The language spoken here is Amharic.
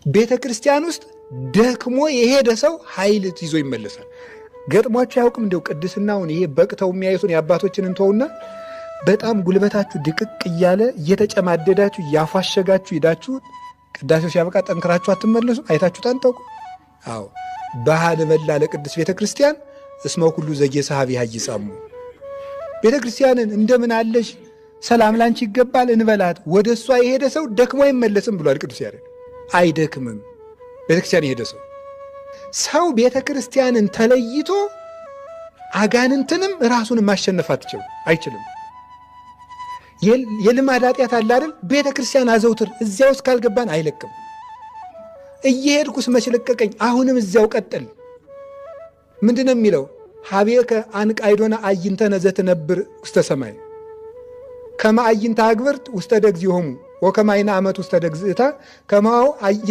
ቤተ ክርስቲያን ውስጥ ደክሞ የሄደ ሰው ኃይል ይዞ ይመለሳል። ገጥሟችሁ ያውቅም? እንደው ቅድስናውን ይሄ በቅተው የሚያዩትን የአባቶችን እንተውና በጣም ጉልበታችሁ ድቅቅ እያለ እየተጨማደዳችሁ እያፏሸጋችሁ ሄዳችሁ ቅዳሴው ሲያበቃ ጠንክራችሁ አትመለሱ? አይታችሁ ታንጠቁ? አዎ ባህል በላ ለቅድስት ቤተ ክርስቲያን እስመ ኩሉ ዘጌሳሃብ ይሃይጻሙ። ቤተ ክርስቲያንን እንደምን አለሽ ሰላም ላንቺ ይገባል እንበላት። ወደ እሷ የሄደ ሰው ደክሞ አይመለስም ብሏል ቅዱስ ያሬድ። አይደክምም ቤተ ክርስቲያን የሄደ ሰው ቤተ ክርስቲያንን ተለይቶ አጋንንትንም ራሱንም ማሸነፍ አይችልም። የልማድ ኃጢአት አለ አይደል? ቤተ ክርስቲያን አዘውትር እዚያው ውስጥ ካልገባን አይለቅም። እየሄድኩስ መች ለቀቀኝ፣ አሁንም እዚያው ቀጥል። ምንድነው የሚለው? ሀቤከ አንቃይዶና አይንተነ ዘትነብር ውስተ ሰማይ ከመ አይንተ አግብርት ውስተ ደግዚሆሙ ወከመ አይነ አመት ውስተ ደግዝእታ ከማው